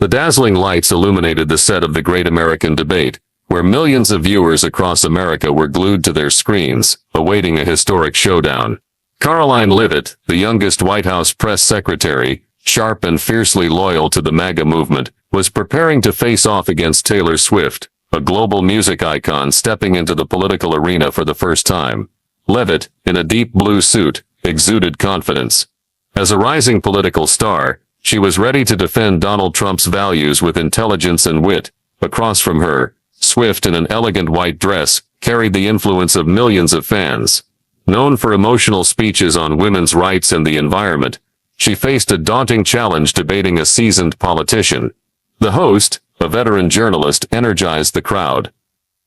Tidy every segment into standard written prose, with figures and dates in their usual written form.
The dazzling lights illuminated the set of the Great American Debate, where millions of viewers across America were glued to their screens, awaiting a historic showdown. Karoline Leavitt, the youngest White House press secretary, sharp and fiercely loyal to the MAGA movement, was preparing to face off against Taylor Swift, a global music icon stepping into the political arena for the first time. Leavitt, in a deep blue suit, exuded confidence. As a rising political star, she was ready to defend Donald Trump's values with intelligence and wit. Across from her, Swift, in an elegant white dress, carried the influence of millions of fans. Known for emotional speeches on women's rights and the environment, she faced a daunting challenge debating a seasoned politician. The host, a veteran journalist, energized the crowd.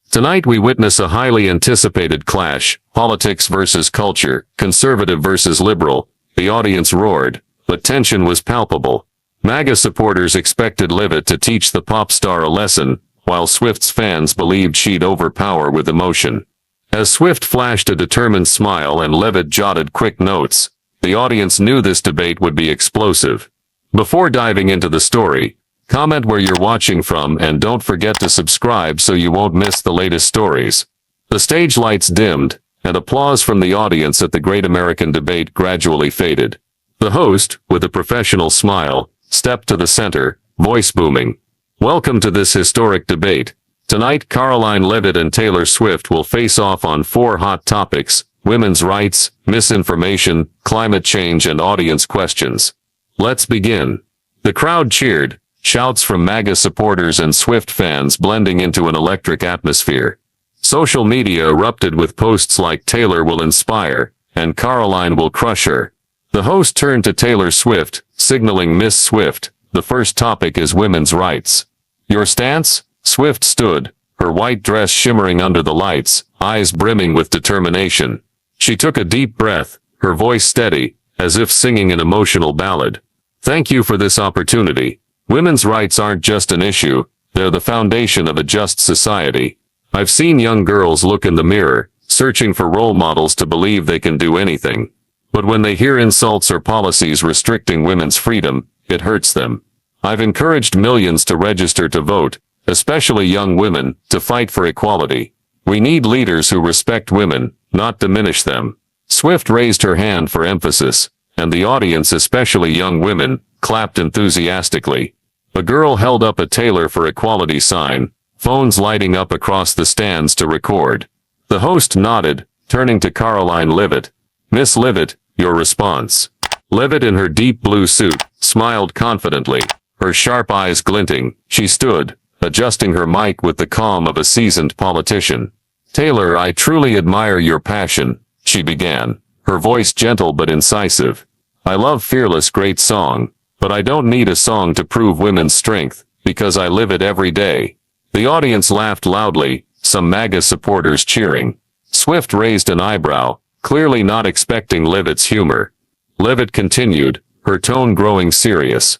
Tonight we witness a highly anticipated clash, politics versus culture, conservative versus liberal. The audience roared, but tension was palpable. MAGA supporters expected Leavitt to teach the pop star a lesson, while Swift's fans believed she'd overpower with emotion. As Swift flashed a determined smile and Leavitt jotted quick notes, the audience knew this debate would be explosive. Before diving into the story, comment where you're watching from and don't forget to subscribe so you won't miss the latest stories. The stage lights dimmed, and applause from the audience at the Great American Debate gradually faded. The host, with a professional smile, stepped to the center, voice booming. Welcome to this historic debate. Tonight, Karoline Leavitt and Taylor Swift will face off on 4 hot topics: women's rights, misinformation, climate change, and audience questions. Let's begin. The crowd cheered, shouts from MAGA supporters and Swift fans blending into an electric atmosphere. Social media erupted with posts like "Taylor will inspire" and "Karoline will crush her." The host turned to Taylor Swift, signaling Miss Swift, "The first topic is women's rights. Your stance?" Swift stood, her white dress shimmering under the lights, eyes brimming with determination. She took a deep breath, her voice steady, as if singing an emotional ballad. "Thank you for this opportunity. Women's rights aren't just an issue, they're the foundation of a just society. I've seen young girls look in the mirror, searching for role models to believe they can do anything. But when they hear insults or policies restricting women's freedom, it hurts them. I've encouraged millions to register to vote, especially young women, to fight for equality. We need leaders who respect women, not diminish them." Swift raised her hand for emphasis, and the audience, especially young women, clapped enthusiastically. A girl held up a Taylor for Equality sign, phones lighting up across the stands to record. The host nodded, turning to Karoline Leavitt. "Miss Leavitt, your response." Leavitt, in her deep blue suit, smiled confidently, her sharp eyes glinting. She stood, adjusting her mic with the calm of a seasoned politician. "Taylor, I truly admire your passion," she began, her voice gentle but incisive. "I love Fearless, great song, but I don't need a song to prove women's strength, because I live it every day." The audience laughed loudly, some MAGA supporters cheering. Swift raised an eyebrow, clearly not expecting Leavitt's humor. Leavitt continued, her tone growing serious.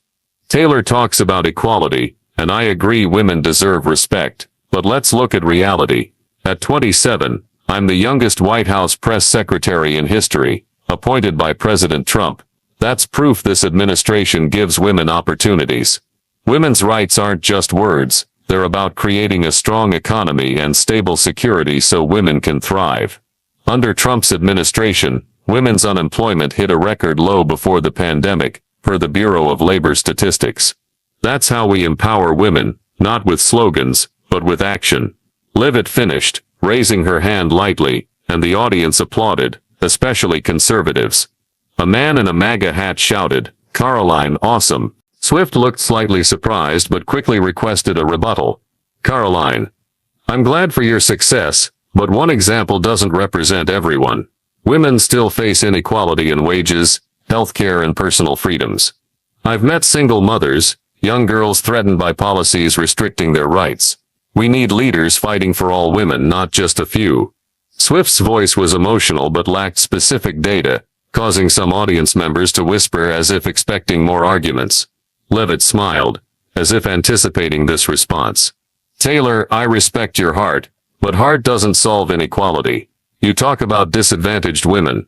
"Taylor talks about equality, and I agree women deserve respect, but let's look at reality. At 27, I'm the youngest White House press secretary in history, appointed by President Trump. That's proof this administration gives women opportunities. Women's rights aren't just words, they're about creating a strong economy and stable security so women can thrive. Under Trump's administration, women's unemployment hit a record low before the pandemic, per the Bureau of Labor Statistics. That's how we empower women, not with slogans, but with action." Leavitt finished, raising her hand lightly, and the audience applauded, especially conservatives. A man in a MAGA hat shouted, "Karoline, awesome." Swift looked slightly surprised but quickly requested a rebuttal. "Karoline, I'm glad for your success, but one example doesn't represent everyone. Women still face inequality in wages, healthcare, and personal freedoms. I've met single mothers, young girls threatened by policies restricting their rights. We need leaders fighting for all women, not just a few." Swift's voice was emotional but lacked specific data, causing some audience members to whisper as if expecting more arguments. Leavitt smiled, as if anticipating this response. "Taylor, I respect your heart, but heart doesn't solve inequality. You talk about disadvantaged women.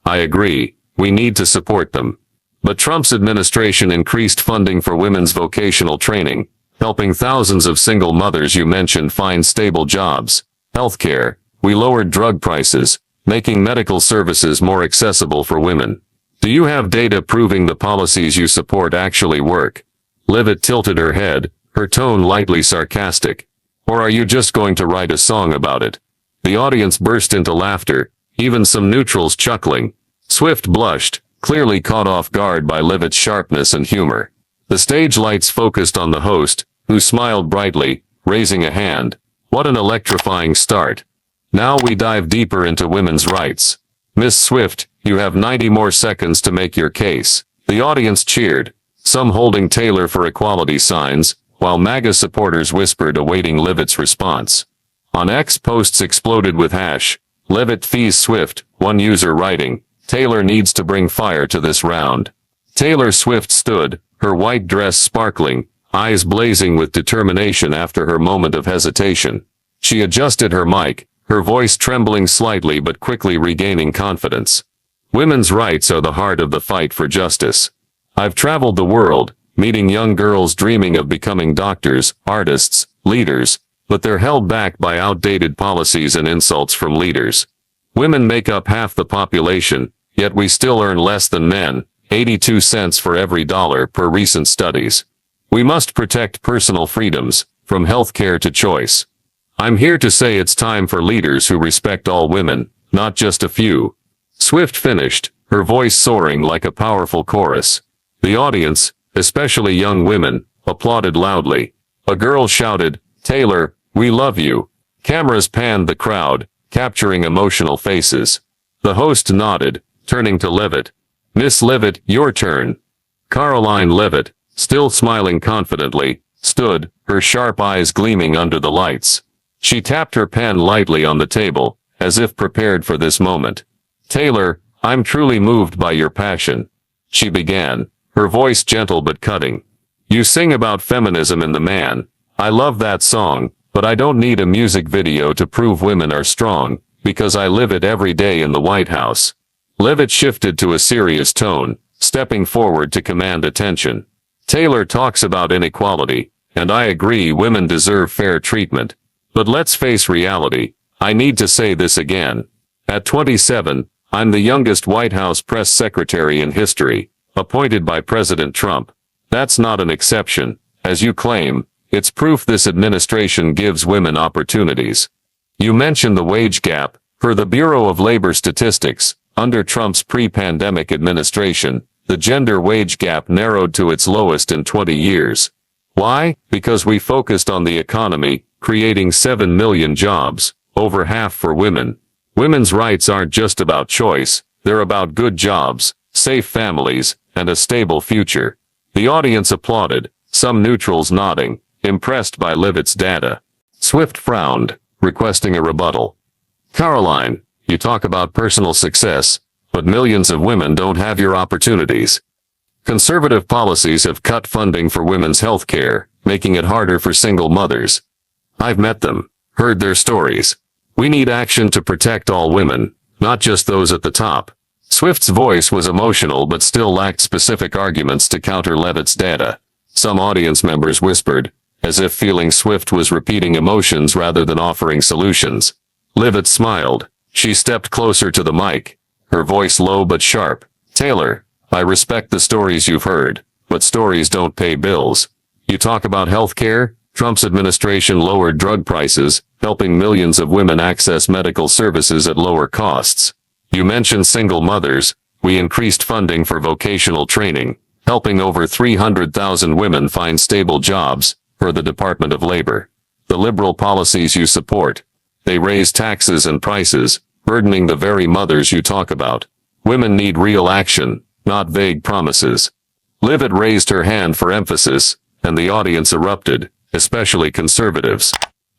I agree, we need to support them. But Trump's administration increased funding for women's vocational training, helping thousands of single mothers you mentioned find stable jobs. Healthcare, we lowered drug prices, making medical services more accessible for women. Do you have data proving the policies you support actually work? Leavitt tilted her head, her tone lightly sarcastic. Or are you just going to write a song about it? The audience burst into laughter, even some neutrals chuckling. Swift blushed, clearly caught off guard by Leavitt's sharpness and humor. The stage lights focused on the host, who smiled brightly, raising a hand. What an electrifying start. Now we dive deeper into women's rights. Miss Swift, you have 90 more seconds to make your case. The audience cheered, some holding Taylor for equality signs, while MAGA supporters whispered awaiting Leavitt's response. On X, posts exploded with #Leavitt fees Swift, one user writing, Taylor needs to bring fire to this round. Taylor Swift stood, her white dress sparkling, eyes blazing with determination after her moment of hesitation. She adjusted her mic, her voice trembling slightly but quickly regaining confidence. Women's rights are the heart of the fight for justice. I've traveled the world, meeting young girls dreaming of becoming doctors, artists, leaders, but they're held back by outdated policies and insults from leaders. Women make up half the population, yet we still earn less than men, 82 cents for every dollar per recent studies. We must protect personal freedoms, from health care to choice. I'm here to say it's time for leaders who respect all women, not just a few. Swift finished, her voice soaring like a powerful chorus. The audience, especially young women, applauded loudly. A girl shouted, Taylor, we love you. Cameras panned the crowd, capturing emotional faces. The host nodded, turning to Leavitt. Miss Leavitt, your turn. Karoline Leavitt, still smiling confidently, stood, her sharp eyes gleaming under the lights. She tapped her pen lightly on the table, as if prepared for this moment. Taylor, I'm truly moved by your passion. She began, her voice gentle but cutting. You sing about feminism in the man. I love that song, but I don't need a music video to prove women are strong, because I live it every day in the White House. Leavitt shifted to a serious tone, stepping forward to command attention. Taylor talks about inequality, and I agree women deserve fair treatment. But let's face reality, I need to say this again. At 27, I'm the youngest White House press secretary in history, appointed by President Trump. That's not an exception, as you claim. It's proof this administration gives women opportunities. You mentioned the wage gap. Per the Bureau of Labor Statistics, under Trump's pre-pandemic administration, the gender wage gap narrowed to its lowest in 20 years. Why? Because we focused on the economy, creating 7 million jobs, over half for women. Women's rights aren't just about choice, they're about good jobs, safe families, and a stable future. The audience applauded, some neutrals nodding, impressed by Leavitt's data. Swift frowned, requesting a rebuttal. Karoline, you talk about personal success, but millions of women don't have your opportunities. Conservative policies have cut funding for women's health care, making it harder for single mothers. I've met them, heard their stories. We need action to protect all women, not just those at the top. Swift's voice was emotional but still lacked specific arguments to counter Leavitt's data. Some audience members whispered, as if feeling Swift was repeating emotions rather than offering solutions. Leavitt smiled. She stepped closer to the mic, her voice low but sharp. Taylor, I respect the stories you've heard, but stories don't pay bills. You talk about health care? Trump's administration lowered drug prices, helping millions of women access medical services at lower costs. You mentioned single mothers. We increased funding for vocational training, helping over 300,000 women find stable jobs, per the Department of Labor. The liberal policies you support. They raise taxes and prices, burdening the very mothers you talk about. Women need real action, not vague promises. Leavitt raised her hand for emphasis, and the audience erupted, especially conservatives.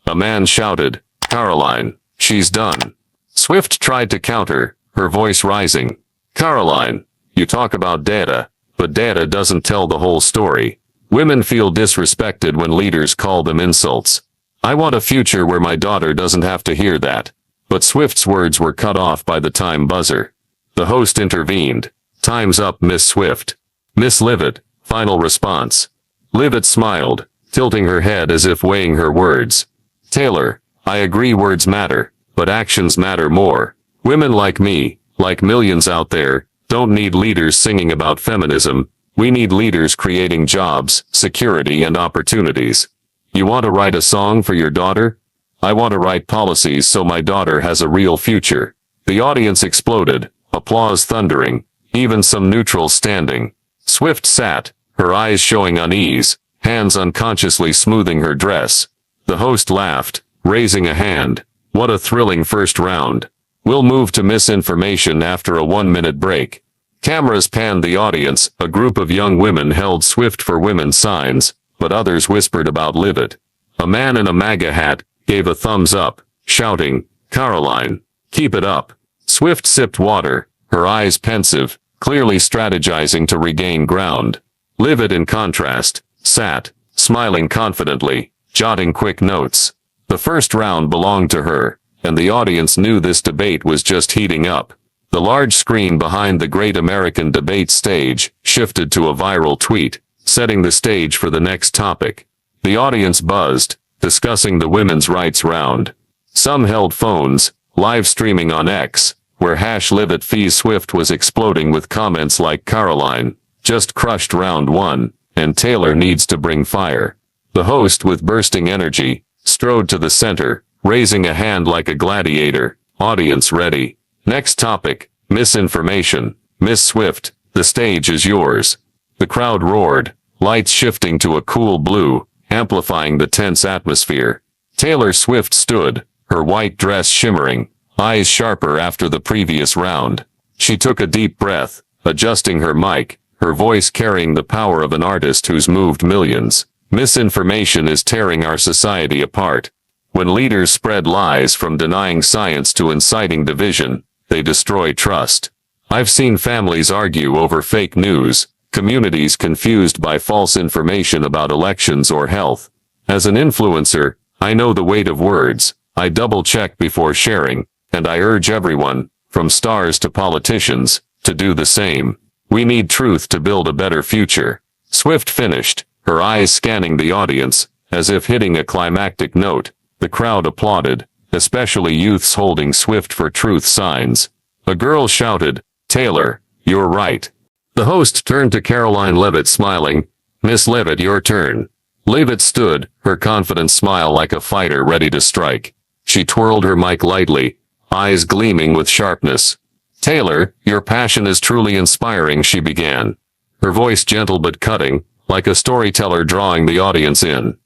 A man shouted, Karoline, she's done. Swift tried to counter, her voice rising. Karoline, you talk about data, but data doesn't tell the whole story. Women feel disrespected when leaders call them insults. I want a future where my daughter doesn't have to hear that. But Swift's words were cut off by the time buzzer. The host intervened. Time's up, Miss Swift. Miss Leavitt, final response. Leavitt smiled, tilting her head as if weighing her words. Taylor, I agree words matter, but actions matter more. Women like me, like millions out there, don't need leaders singing about feminism. We need leaders creating jobs, security, and opportunities. You want to write a song for your daughter? I want to write policies so my daughter has a real future. The audience exploded, applause thundering, even some neutrals standing. Swift sat, her eyes showing unease, hands unconsciously smoothing her dress. The host laughed, raising a hand. What a thrilling first round. We'll move to misinformation after a 1-minute break. Cameras panned the audience. A group of young women held Swift for Women signs, but others whispered about Leavitt. A man in a MAGA hat gave a thumbs up, shouting, Karoline, keep it up. Swift sipped water, her eyes pensive, clearly strategizing to regain ground. Leavitt, in contrast, sat, smiling confidently, jotting quick notes. The first round belonged to her, and the audience knew this debate was just heating up. The large screen behind the Great American Debate stage shifted to a viral tweet, setting the stage for the next topic. The audience buzzed, discussing the women's rights round. Some held phones, live streaming on X, where #Leavitt fees Swift was exploding with comments like Karoline just crushed round 1, and Taylor needs to bring fire. The host, with bursting energy, strode to the center, raising a hand like a gladiator. Audience ready. Next topic, misinformation. Miss Swift, the stage is yours. The crowd roared, lights shifting to a cool blue, amplifying the tense atmosphere. Taylor Swift stood, her white dress shimmering, eyes sharper after the previous round. She took a deep breath, adjusting her mic, her voice carrying the power of an artist who's moved millions. Misinformation is tearing our society apart. When leaders spread lies, from denying science to inciting division, they destroy trust. I've seen families argue over fake news, communities confused by false information about elections or health. As an influencer, I know the weight of words. I double-check before sharing, and I urge everyone, from stars to politicians, to do the same. We need truth to build a better future. Swift finished, her eyes scanning the audience, as if hitting a climactic note. The crowd applauded, especially youths holding Swift for Truth signs. A girl shouted, Taylor, you're right. The host turned to Karoline Leavitt, smiling. Miss Leavitt, your turn. Leavitt stood, her confident smile like a fighter ready to strike. She twirled her mic lightly, eyes gleaming with sharpness. Taylor, your passion is truly inspiring, she began. Her voice gentle but cutting, like a storyteller drawing the audience in.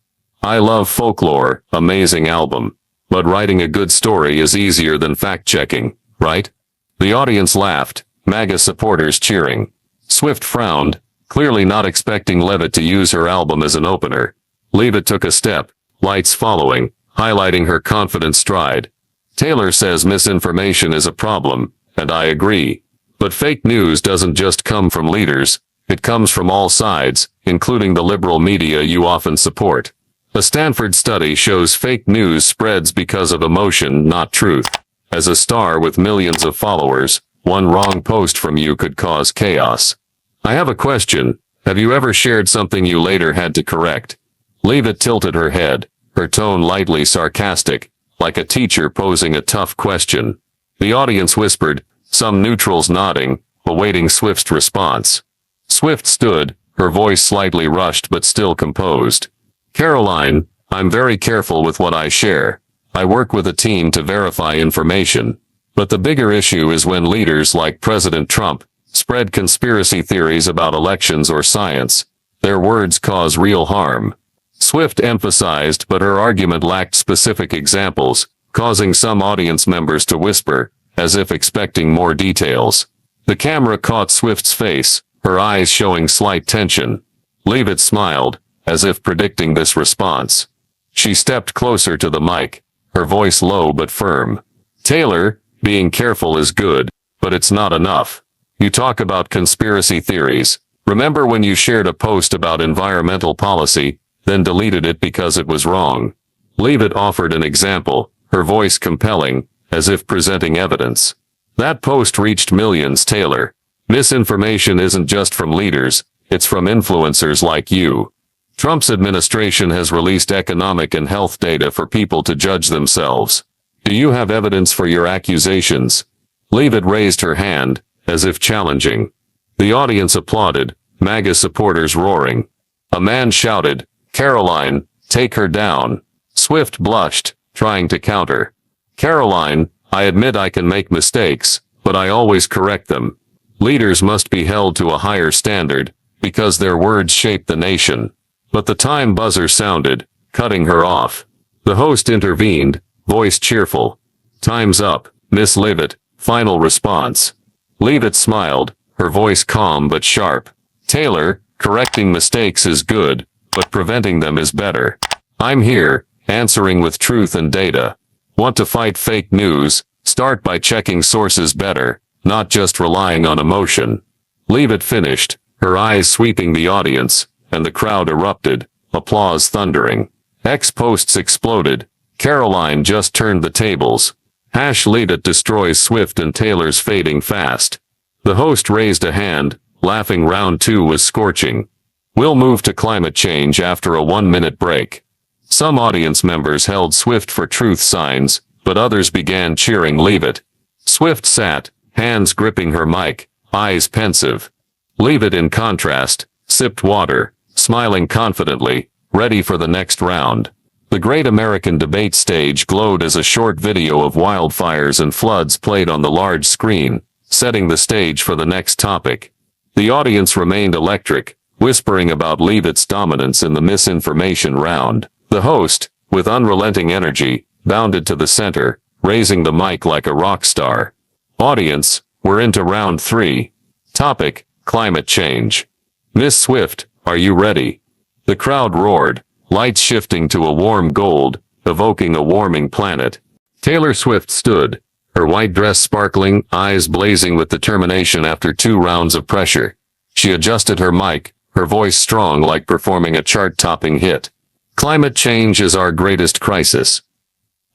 I love folklore, amazing album. But writing a good story is easier than fact-checking, right? The audience laughed, MAGA supporters cheering. Swift frowned, clearly not expecting Leavitt to use her album as an opener. Leavitt took a step, lights following, highlighting her confident stride. Taylor says misinformation is a problem, and I agree. But fake news doesn't just come from leaders, it comes from all sides, including the liberal media you often support. A Stanford study shows fake news spreads because of emotion, not truth. As a star with millions of followers, one wrong post from you could cause chaos. I have a question. Have you ever shared something you later had to correct? Leavitt tilted her head, her tone lightly sarcastic, like a teacher posing a tough question. The audience whispered, some neutrals nodding, awaiting Swift's response. Swift stood, her voice slightly rushed but still composed. Karoline, I'm very careful with what I share. I work with a team to verify information. But the bigger issue is when leaders like President Trump spread conspiracy theories about elections or science. Their words cause real harm. Swift emphasized, but her argument lacked specific examples, causing some audience members to whisper, as if expecting more details. The camera caught Swift's face, her eyes showing slight tension. Leavitt smiled, as if predicting this response. She stepped closer to the mic, her voice low but firm. Taylor, being careful is good, but it's not enough. You talk about conspiracy theories. Remember when you shared a post about environmental policy, then deleted it because it was wrong? Leavitt offered an example, her voice compelling, as if presenting evidence. That post reached millions, Taylor. Misinformation isn't just from leaders, It's from influencers like you. Trump's administration has released economic and health data for people to judge themselves. Do you have evidence for your accusations? Leavitt raised her hand, as if challenging. The audience applauded, MAGA supporters roaring. A man shouted, "Karoline, take her down." Swift blushed, trying to counter. "Karoline, I admit I can make mistakes, but I always correct them. Leaders must be held to a higher standard, because their words shape the nation." But the time buzzer sounded, cutting her off. The host intervened, voice cheerful. "Time's up, Miss Leavitt, final response." Leavitt smiled, her voice calm but sharp. "Taylor, correcting mistakes is good, but preventing them is better. I'm here, answering with truth and data. Want to fight fake news? Start by checking sources better, not just relying on emotion." Leavitt finished, her eyes sweeping the audience, and the crowd erupted, applause thundering. X posts exploded. "Karoline just turned the tables." #Leavitt destroys Swift and Taylor's fading fast. The host raised a hand, laughing. Round 2 was scorching. We'll move to climate change after a 1-minute break. Some audience members held Swift for truth signs, but others began cheering Leavitt. Swift sat, hands gripping her mic, eyes pensive. Leavitt, in contrast, sipped water, smiling confidently, ready for the next round. The Great American Debate stage glowed as a short video of wildfires and floods played on the large screen, setting the stage for the next topic. The audience remained electric, whispering about Leavitt's dominance in the misinformation round. The host, with unrelenting energy, bounded to the center, raising the mic like a rock star. "Audience, we're into round 3. Topic, climate change. Miss Swift, are you ready?" The crowd roared, lights shifting to a warm gold, evoking a warming planet. Taylor Swift stood, her white dress sparkling, eyes blazing with determination after 2 rounds of pressure. She adjusted her mic, her voice strong like performing a chart-topping hit. "Climate change is our greatest crisis.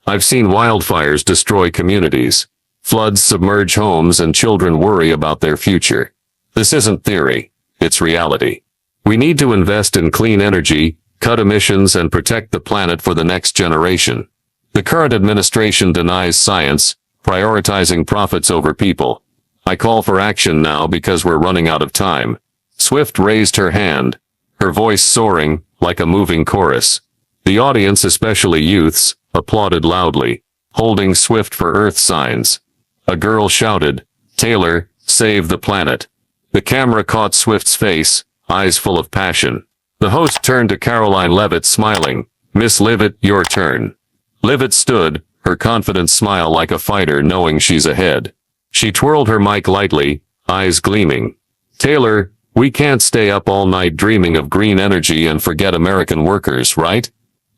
I've seen wildfires destroy communities. Floods submerge homes and children worry about their future. This isn't theory, it's reality. We need to invest in clean energy, cut emissions, and protect the planet for the next generation. The current administration denies science, prioritizing profits over people. I call for action now because we're running out of time." Swift raised her hand, her voice soaring, like a moving chorus. The audience, especially youths, applauded loudly, holding Swift for earth signs. A girl shouted, "Taylor, save the planet." The camera caught Swift's face, eyes full of passion. The host turned to Karoline Leavitt, smiling. "Miss Leavitt, your turn." Leavitt stood, her confident smile like a fighter knowing she's ahead. She twirled her mic lightly, eyes gleaming. "Taylor, we can't stay up all night dreaming of green energy and forget American workers, right?"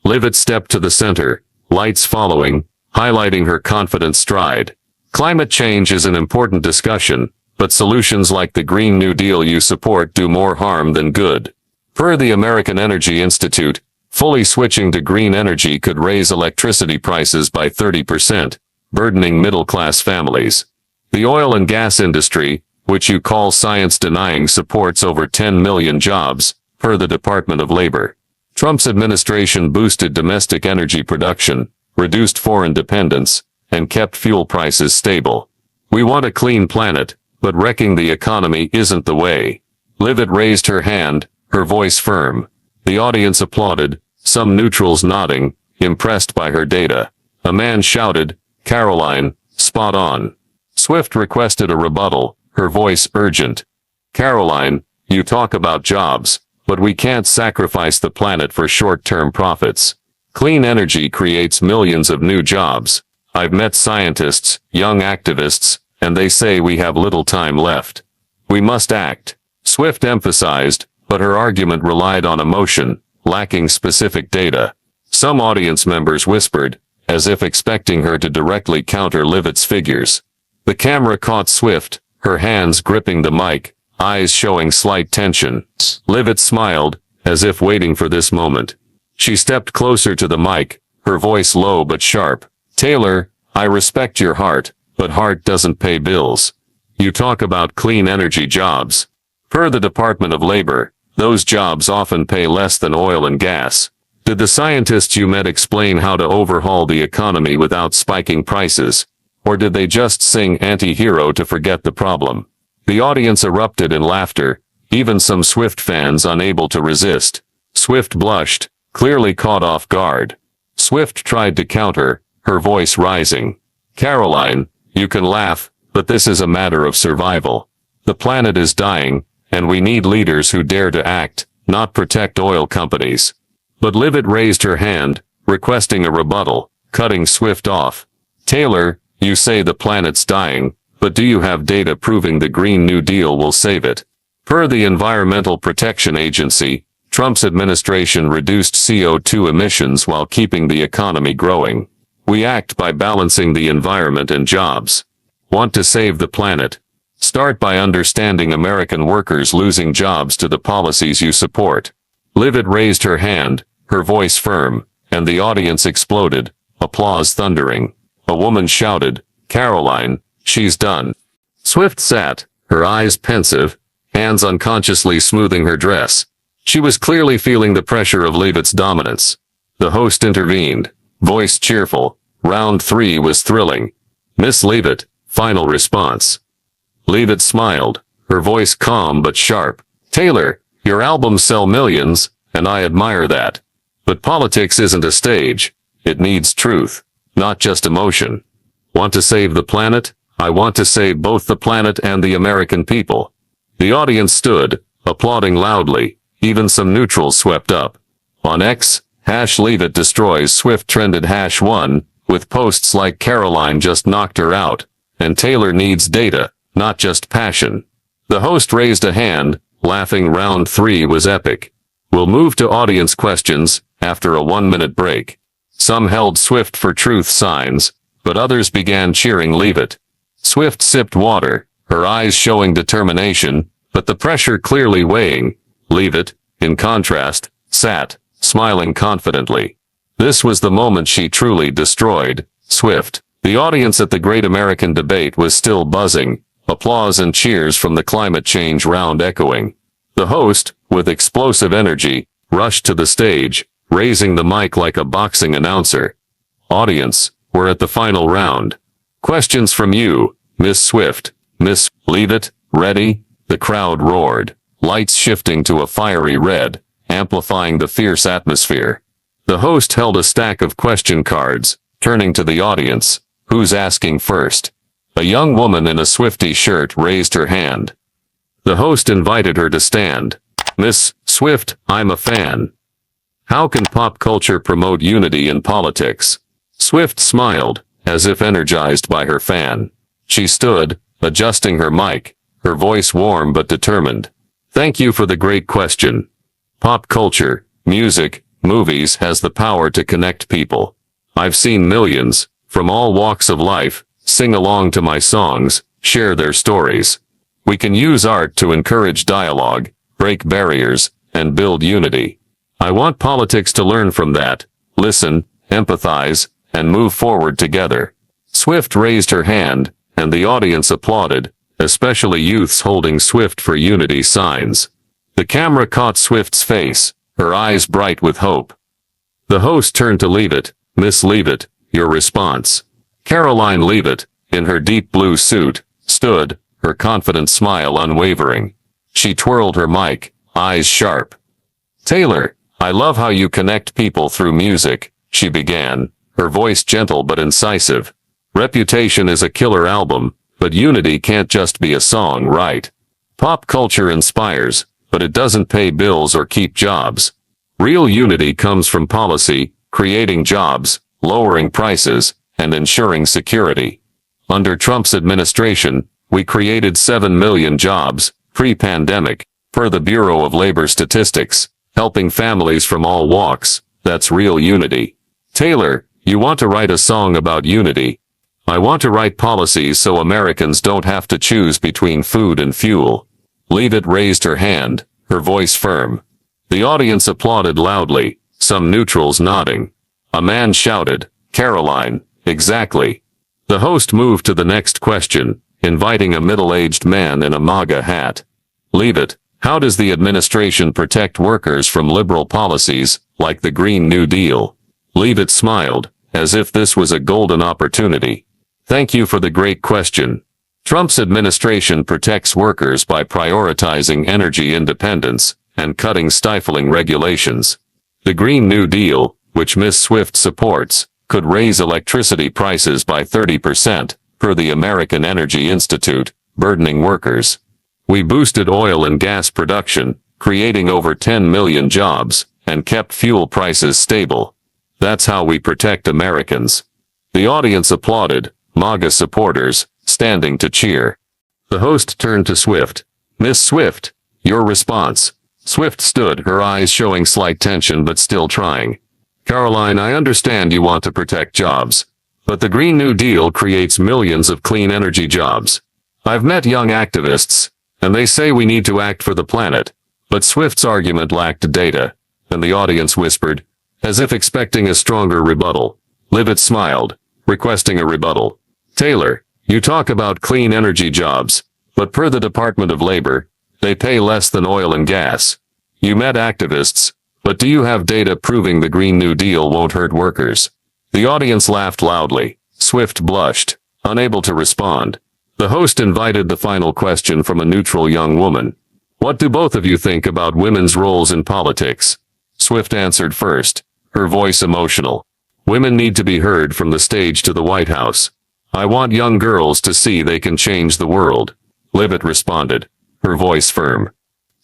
Leavitt stepped to the center, lights following, highlighting her confident stride. "Climate change is an important discussion, but solutions like the Green New Deal you support do more harm than good. Per the American Energy Institute, fully switching to green energy could raise electricity prices by 30%, burdening middle-class families. The oil and gas industry, which you call science-denying, supports over 10 million jobs, per the Department of Labor. Trump's administration boosted domestic energy production, reduced foreign dependence, and kept fuel prices stable. We want a clean planet, but wrecking the economy isn't the way." Leavitt raised her hand, her voice firm. The audience applauded, some neutrals nodding, impressed by her data. A man shouted, "Karoline, spot on." Swift requested a rebuttal, her voice urgent. "Karoline, you talk about jobs, but we can't sacrifice the planet for short-term profits. Clean energy creates millions of new jobs. I've met scientists, young activists, and they say we have little time left. We must act." Swift emphasized, but her argument relied on emotion, lacking specific data. Some audience members whispered, as if expecting her to directly counter Leavitt's figures. The camera caught Swift, her hands gripping the mic, eyes showing slight tension. Leavitt smiled, as if waiting for this moment. She stepped closer to the mic, her voice low but sharp. "Taylor, I respect your heart, but heart doesn't pay bills. You talk about clean energy jobs. Per the Department of Labor, Those jobs often pay less than oil and gas. Did the scientists you met explain how to overhaul the economy without spiking prices? Or did they just sing anti-hero to forget the problem? The audience erupted in laughter, even some Swift fans unable to resist. Swift blushed, clearly caught off guard. Swift tried to counter, her voice rising. Karoline, you can laugh, but this is a matter of survival. The planet is dying, and we need leaders who dare to act, not protect oil companies. But Leavitt raised her hand, requesting a rebuttal, cutting Swift off. Taylor, you say the planet's dying, but do you have data proving the Green New Deal will save it? Per the Environmental Protection Agency, Trump's administration reduced CO2 emissions while keeping the economy growing. We act by balancing the environment and jobs. Want to save the planet? Start by understanding American workers losing jobs to the policies you support. Leavitt raised her hand, her voice firm, and the audience exploded, applause thundering. A woman shouted, Karoline, she's done. Swift sat, her eyes pensive, hands unconsciously smoothing her dress. She was clearly feeling the pressure of Leavitt's dominance. The host intervened, voice cheerful. Round 3 was thrilling. Miss Leavitt, final response. Leavitt smiled, her voice calm but sharp. Taylor, your albums sell millions, and I admire that. But politics isn't a stage. It needs truth, not just emotion. Want to save the planet? I want to save both the planet and the American people. The audience stood, applauding loudly. Even some neutrals swept up. On X, #Leavitt destroys Swift trended #1, with posts like Karoline just knocked her out, and Taylor needs data, not just passion. The host raised a hand, laughing. Round 3 was epic. We'll move to audience questions, after a 1-minute break. Some held Swift for truth signs, but others began cheering Leavitt. Swift sipped water, her eyes showing determination, but the pressure clearly weighing. Leavitt, in contrast, sat, smiling confidently. This was the moment she truly destroyed Swift. The audience at the Great American Debate was still buzzing, applause and cheers from the climate change round echoing. The host, with explosive energy, rushed to the stage, raising the mic like a boxing announcer. Audience, we're at the final round. Questions from you, Miss Swift. Miss Leavitt, ready? The crowd roared, lights shifting to a fiery red, amplifying the fierce atmosphere. The host held a stack of question cards, turning to the audience. Who's asking first? A young woman in a Swiftie shirt raised her hand. The host invited her to stand. Miss Swift, I'm a fan. How can pop culture promote unity in politics? Swift smiled, as if energized by her fan. She stood, adjusting her mic, her voice warm but determined. Thank you for the great question. Pop culture, music, movies has the power to connect people. I've seen millions, from all walks of life, sing along to my songs, share their stories. We can use art to encourage dialogue, break barriers, and build unity. I want politics to learn from that, listen, empathize, and move forward together. Swift raised her hand, and the audience applauded, especially youths holding Swift for Unity signs. The camera caught Swift's face, her eyes bright with hope. The host turned to Leavitt. Miss Leavitt, your response. Karoline Leavitt, in her deep blue suit, stood, her confident smile unwavering. She twirled her mic, eyes sharp. Taylor, I love how you connect people through music, she began, her voice gentle but incisive. Reputation is a killer album, but unity can't just be a song, right? Pop culture inspires, but it doesn't pay bills or keep jobs. Real unity comes from policy, creating jobs, lowering prices, and ensuring security. Under Trump's administration, we created 7 million jobs, pre-pandemic, per the Bureau of Labor Statistics, helping families from all walks. That's real unity. Taylor, you want to write a song about unity. I want to write policies so Americans don't have to choose between food and fuel. Leavitt raised her hand, her voice firm. The audience applauded loudly, some neutrals nodding. A man shouted, Karoline, exactly. The host moved to the next question, inviting a middle-aged man in a MAGA hat. Leavitt, How does the administration protect workers from liberal policies, like the Green New Deal? Leavitt smiled, as if this was a golden opportunity. Thank you for the great question. Trump's administration protects workers by prioritizing energy independence and cutting stifling regulations. The Green New Deal, which Ms. Swift supports, could raise electricity prices by 30%, per the American Energy Institute, burdening workers. We boosted oil and gas production, creating over 10 million jobs, and kept fuel prices stable. That's how we protect Americans. The audience applauded, MAGA supporters, standing to cheer. The host turned to Swift. Miss Swift, your response. Swift stood, her eyes showing slight tension but still trying. Karoline, I understand you want to protect jobs. But the Green New Deal creates millions of clean energy jobs. I've met young activists, and they say we need to act for the planet. But Swift's argument lacked data, and the audience whispered, as if expecting a stronger rebuttal. Leavitt smiled, requesting a rebuttal. Taylor, you talk about clean energy jobs, but per the Department of Labor, they pay less than oil and gas. You met activists, but do you have data proving the Green New Deal won't hurt workers? The audience laughed loudly. Swift blushed, unable to respond. The host invited the final question from a neutral young woman. What do both of you think about women's roles in politics? Swift answered first, her voice emotional. Women need to be heard from the stage to the White House. I want young girls to see they can change the world. Leavitt responded, her voice firm.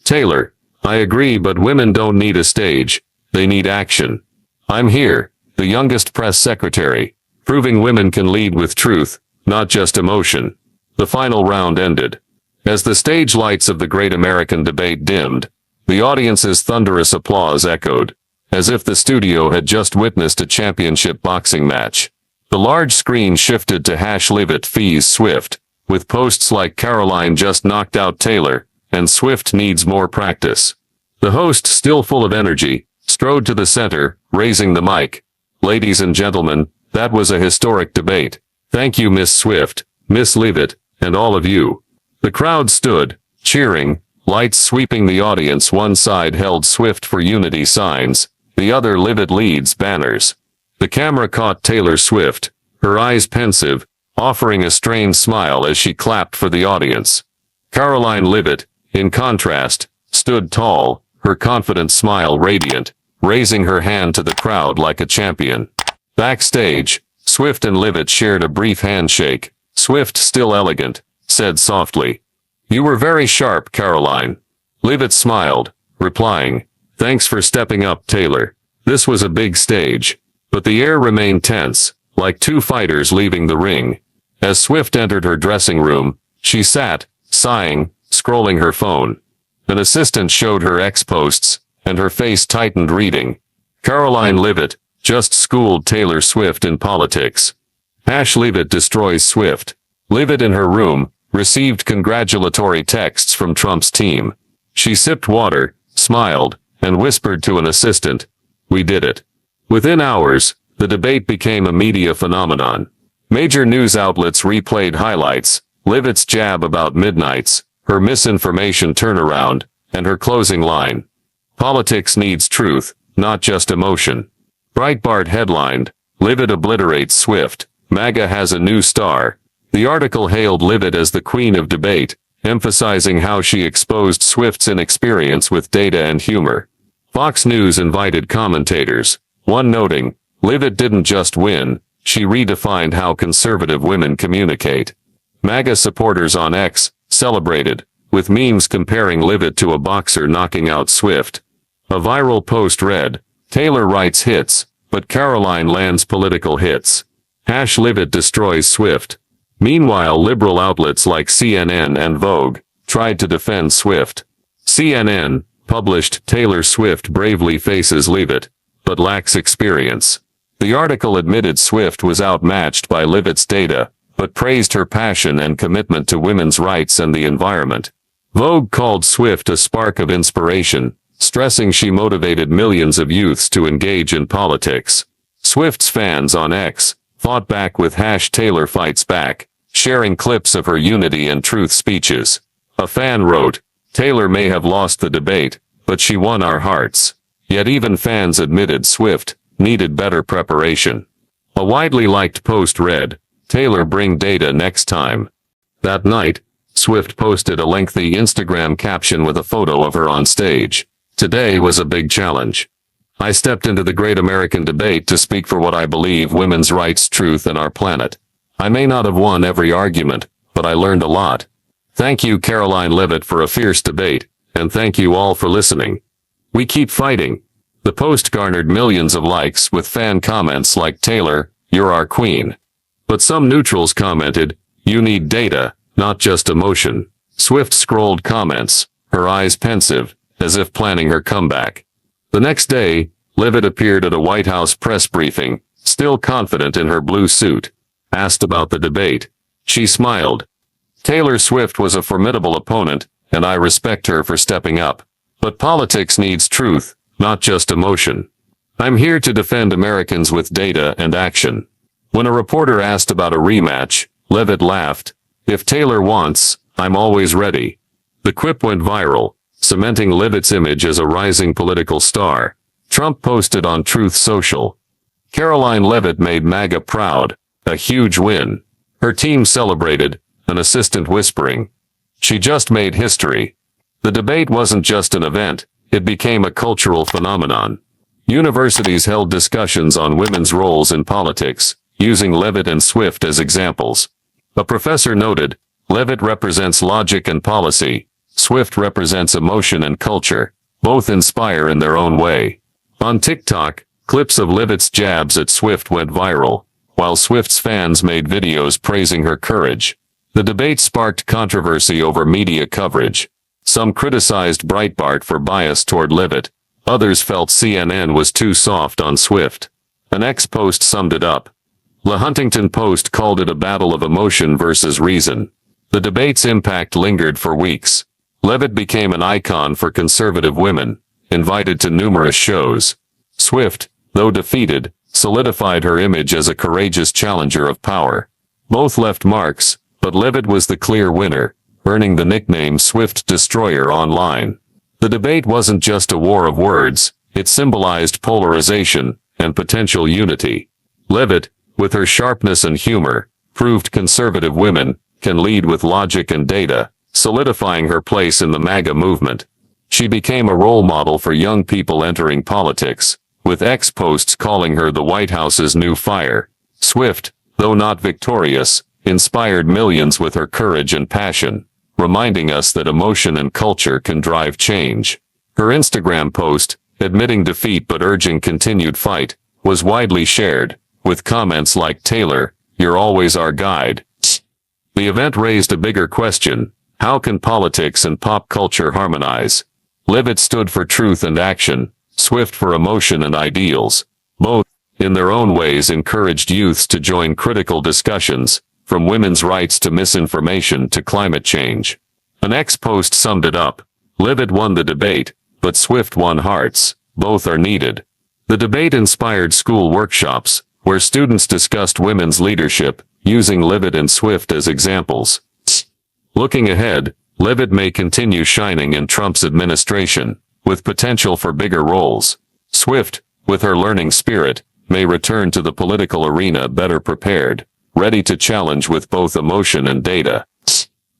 Taylor, I agree, but women don't need a stage. They need action. I'm here, the youngest press secretary, proving women can lead with truth, not just emotion. The final round ended. As the stage lights of the great American debate dimmed, the audience's thunderous applause echoed, as if the studio had just witnessed a championship boxing match. The large screen shifted to #Leavitt fees Swift, with posts like Karoline just knocked out Taylor, and Swift needs more practice. The host, still full of energy, strode to the center, raising the mic. Ladies and gentlemen, that was a historic debate. Thank you, Miss Swift, Miss Leavitt, and all of you. The crowd stood, cheering, lights sweeping the audience. One side held Swift for unity signs, the other Leavitt leads banners. The camera caught Taylor Swift, her eyes pensive, offering a strained smile as she clapped for the audience. Karoline Leavitt, in contrast, stood tall, her confident smile radiant, raising her hand to the crowd like a champion. Backstage, Swift and Leavitt shared a brief handshake. Swift, still elegant, said softly, "You were very sharp, Karoline." Leavitt smiled, replying, "Thanks for stepping up, Taylor. This was a big stage." But the air remained tense, like two fighters leaving the ring. As Swift entered her dressing room, she sat, sighing, scrolling her phone. An assistant showed her X-posts, and her face tightened reading. Karoline Leavitt just schooled Taylor Swift in politics. #Leavitt destroys Swift. Leavitt in her room received congratulatory texts from Trump's team. She sipped water, smiled, and whispered to an assistant, "We did it." Within hours, the debate became a media phenomenon. Major news outlets replayed highlights, Leavitt's jab about midnights, her misinformation turnaround, and her closing line. Politics needs truth, not just emotion. Breitbart headlined, "Leavitt obliterates Swift. MAGA has a new star." The article hailed Leavitt as the queen of debate, emphasizing how she exposed Swift's inexperience with data and humor. Fox News invited commentators, one noting, "Leavitt didn't just win, she redefined how conservative women communicate." MAGA supporters on X celebrated, with memes comparing Leavitt to a boxer knocking out Swift. A viral post read, "Taylor writes hits, but Karoline lands political hits. #Leavitt destroys Swift." Meanwhile, liberal outlets like CNN and Vogue tried to defend Swift. CNN published, "Taylor Swift bravely faces Leavitt, but lacks experience." The article admitted Swift was outmatched by Leavitt's data, but praised her passion and commitment to women's rights and the environment. Vogue called Swift a spark of inspiration, stressing she motivated millions of youths to engage in politics. Swift's fans on X fought back with #Taylor fights back, sharing clips of her unity and truth speeches. A fan wrote, Taylor may have lost the debate, but she won our hearts. Yet even fans admitted Swift needed better preparation. A widely liked post read, "Taylor, bring data next time." That night, Swift posted a lengthy Instagram caption with a photo of her on stage. "Today was a big challenge. I stepped into the great American debate to speak for what I believe: women's rights, truth, and our planet. I may not have won every argument, but I learned a lot. Thank you, Karoline Leavitt, for a fierce debate, and thank you all for listening. We keep fighting." The post garnered millions of likes, with fan comments like, "Taylor, you're our queen." But some neutrals commented, "You need data, not just emotion." Swift scrolled comments, her eyes pensive, as if planning her comeback. The next day, Leavitt appeared at a White House press briefing, still confident in her blue suit. Asked about the debate, she smiled. "Taylor Swift was a formidable opponent, and I respect her for stepping up. But politics needs truth, not just emotion. I'm here to defend Americans with data and action." When a reporter asked about a rematch, Leavitt laughed, "If Taylor wants, I'm always ready." The quip went viral, cementing Leavitt's image as a rising political star. Trump posted on Truth Social, "Karoline Leavitt made MAGA proud, a huge win." Her team celebrated, an assistant whispering, "She just made history." The debate wasn't just an event, it became a cultural phenomenon. Universities held discussions on women's roles in politics, using Leavitt and Swift as examples. A professor noted, "Leavitt represents logic and policy. Swift represents emotion and culture. Both inspire in their own way." On TikTok, clips of Leavitt's jabs at Swift went viral, while Swift's fans made videos praising her courage. The debate sparked controversy over media coverage. Some criticized Breitbart for bias toward Leavitt. Others felt CNN was too soft on Swift. An ex-post summed it up. The Huntington Post called it a battle of emotion versus reason. The debate's impact lingered for weeks. Leavitt became an icon for conservative women, invited to numerous shows. Swift, though defeated, solidified her image as a courageous challenger of power. Both left marks, but Leavitt was the clear winner, earning the nickname Swift Destroyer online. The debate wasn't just a war of words, it symbolized polarization and potential unity. Leavitt, with her sharpness and humor, proved conservative women can lead with logic and data, solidifying her place in the MAGA movement. She became a role model for young people entering politics, with ex-posts calling her the White House's new fire. Swift, though not victorious, inspired millions with her courage and passion, reminding us that emotion and culture can drive change. Her Instagram post, admitting defeat but urging continued fight, was widely shared, with comments like, "Taylor, you're always our guide." The event raised a bigger question: how can politics and pop culture harmonize? Leavitt stood for truth and action, Swift for emotion and ideals. Both, in their own ways, encouraged youths to join critical discussions, from women's rights to misinformation to climate change. An ex-post summed it up: "Leavitt won the debate, but Swift won hearts. Both are needed." The debate inspired school workshops, where students discussed women's leadership, using Leavitt and Swift as examples. Looking ahead, Leavitt may continue shining in Trump's administration, with potential for bigger roles. Swift, with her learning spirit, may return to the political arena better prepared, ready to challenge with both emotion and data.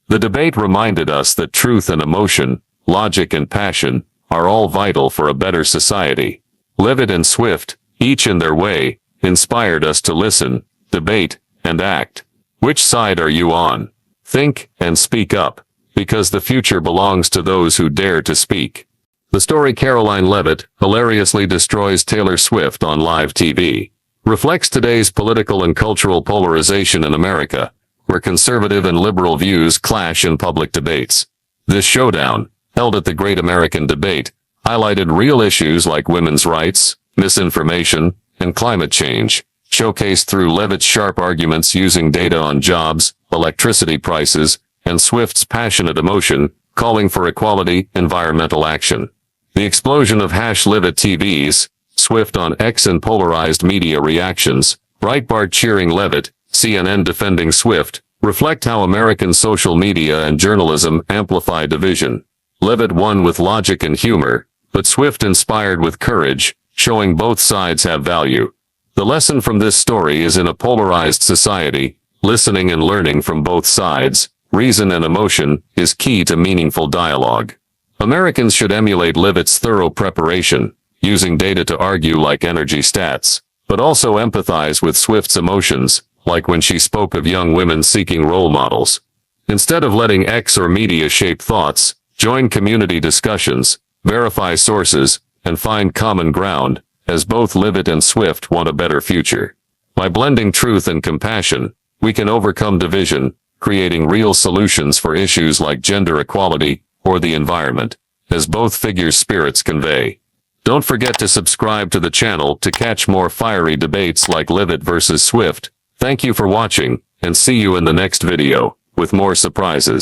The debate reminded us that truth and emotion, logic and passion, are all vital for a better society. Leavitt and Swift, each in their way, inspired us to listen, debate, and act. Which side are you on? Think and speak up, because the future belongs to those who dare to speak. The story Karoline Leavitt hilariously destroys Taylor Swift on live TV reflects today's political and cultural polarization in America, where conservative and liberal views clash in public debates. This showdown, held at the Great American Debate, highlighted real issues like women's rights, misinformation, and climate change, showcased through Leavitt's sharp arguments using data on jobs, electricity prices, and Swift's passionate emotion, calling for equality, environmental action. The explosion of #Leavitt TVs, Swift on X, and polarized media reactions, Breitbart cheering Leavitt, CNN defending Swift, reflect how American social media and journalism amplify division. Leavitt won with logic and humor, but Swift inspired with courage, showing both sides have value. The lesson from this story is in a polarized society, listening and learning from both sides, reason and emotion, is key to meaningful dialogue. Americans should emulate Leavitt's thorough preparation, using data to argue like energy stats, but also empathize with Swift's emotions, like when she spoke of young women seeking role models. Instead of letting X or media shape thoughts, join community discussions, verify sources, and find common ground, as both Leavitt and Swift want a better future. By blending truth and compassion, we can overcome division, creating real solutions for issues like gender equality or the environment, as both figures' spirits convey. Don't forget to subscribe to the channel to catch more fiery debates like Leavitt versus Swift. Thank you for watching, and see you in the next video, with more surprises.